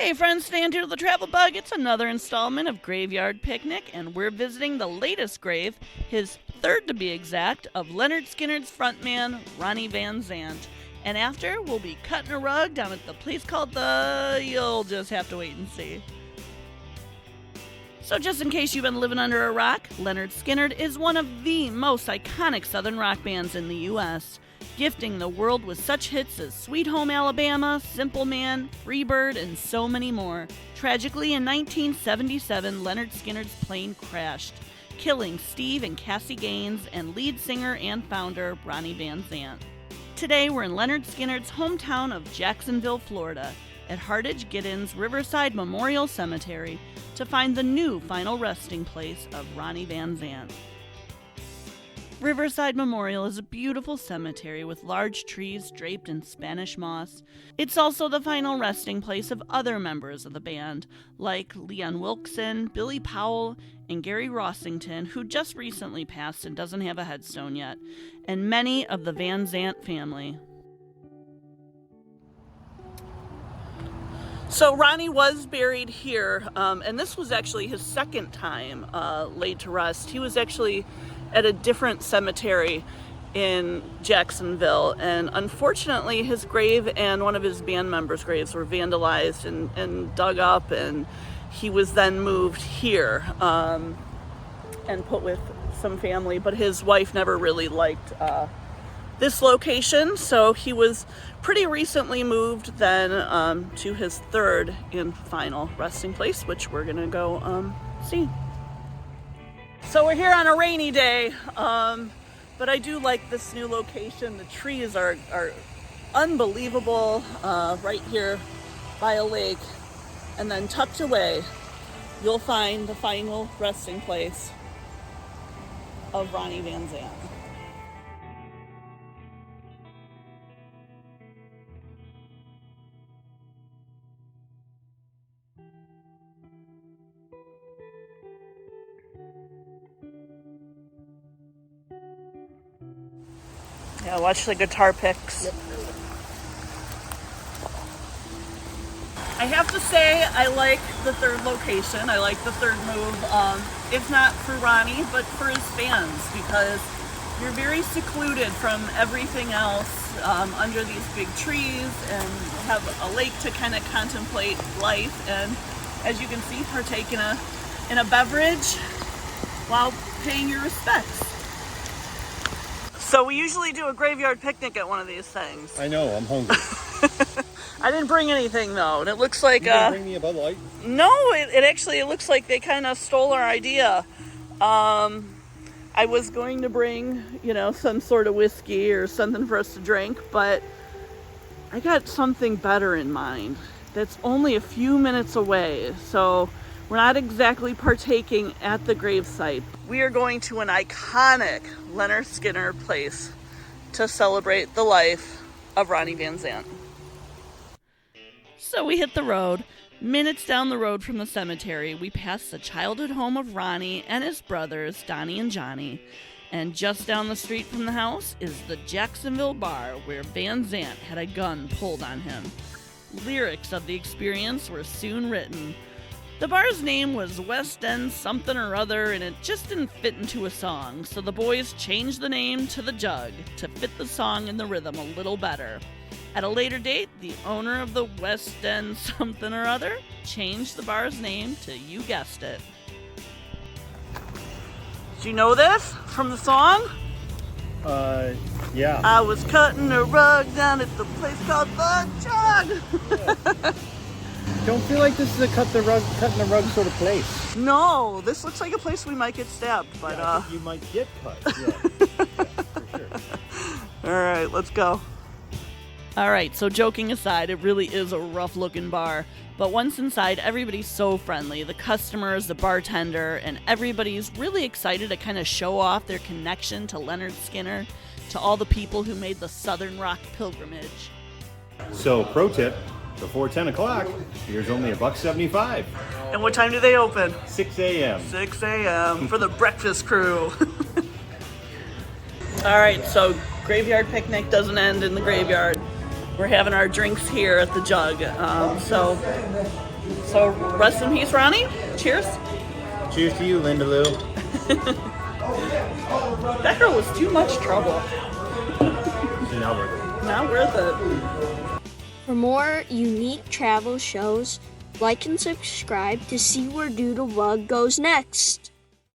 Hey friends, stand to the travel bug. It's another installment of Graveyard Picnic, and we're visiting the latest grave, his third to be exact, of Lynyrd Skynyrd's frontman, Ronnie Van Zant. And after, we'll be cutting a rug down at the place called you'll just have to wait and see. So just in case you've been living under a rock, Lynyrd Skynyrd is one of the most iconic Southern rock bands in the U.S., gifting the world with such hits as Sweet Home Alabama, Simple Man, Freebird, and so many more. Tragically, in 1977, Lynyrd Skynyrd's plane crashed, killing Steve and Cassie Gaines and lead singer and founder Ronnie Van Zant. Today, we're in Lynyrd Skynyrd's hometown of Jacksonville, Florida, at Hardage Giddens Riverside Memorial Cemetery to find the new final resting place of Ronnie Van Zant. Riverside Memorial is a beautiful cemetery with large trees draped in Spanish moss. It's also the final resting place of other members of the band, like Leon Wilkeson, Billy Powell, and Gary Rossington, who just recently passed and doesn't have a headstone yet, and many of the Van Zant family. So Ronnie was buried here, and this was actually his second time laid to rest. He was actually at a different cemetery in Jacksonville, and unfortunately his grave and one of his band members' graves were vandalized and dug up, and he was then moved here and put with some family, but his wife never really liked this location, so he was pretty recently moved then to his third and final resting place, which we're gonna go see. So we're here on a rainy day, but I do like this new location. The trees are unbelievable right here by a lake, and then tucked away you'll find the final resting place of Ronnie Van Zant. Yeah, watch the guitar picks. Yep. I have to say, I like the third location. I like the third move. If not for Ronnie, but for his fans, because you're very secluded from everything else under these big trees, and have a lake to kind of contemplate life, and as you can see, partake in a beverage while paying your respects. So we usually do a graveyard picnic at one of these things. I know, I'm hungry. I didn't bring anything though, and it looks like You didn't bring me a Bud Light? No, it looks like they kind of stole our idea. I was going to bring, some sort of whiskey or something for us to drink, but I got something better in mind that's only a few minutes away. So we're not exactly partaking at the gravesite. We are going to an iconic Lynyrd Skynyrd place to celebrate the life of Ronnie Van Zant. So we hit the road. Minutes down the road from the cemetery, we pass the childhood home of Ronnie and his brothers, Donnie and Johnny. And just down the street from the house is the Jacksonville bar where Van Zant had a gun pulled on him. Lyrics of the experience were soon written. The bar's name was West End something or other, and it just didn't fit into a song, so the boys changed the name to the JUG to fit the song and the rhythm a little better. At a later date, the owner of the West End something or other changed the bar's name to, you guessed it. Did you know this from the song? Yeah. I was cutting a rug down at the place called the JUG. Yeah. Don't feel like this is a cutting the rug sort of place. No, this looks like a place we might get stabbed, but yeah, I think you might get cut. Yeah, for sure. All right, let's go. All right, so joking aside, it really is a rough-looking bar. But once inside, everybody's so friendly. The customers, the bartender, and everybody's really excited to kind of show off their connection to Lynyrd Skynyrd, to all the people who made the Southern rock pilgrimage. So, pro tip, before 10 o'clock, beer's only $1.75. And what time do they open? 6 a.m. 6 a.m. for the breakfast crew. All right, so graveyard picnic doesn't end in the graveyard. we're having our drinks here at the Jug. So rest in peace, Ronnie. Cheers. Cheers to you, Linda Lou. That girl was too much trouble. She's not worth it. Not worth it. For more unique travel shows, like and subscribe to see where Doodle Bug goes next.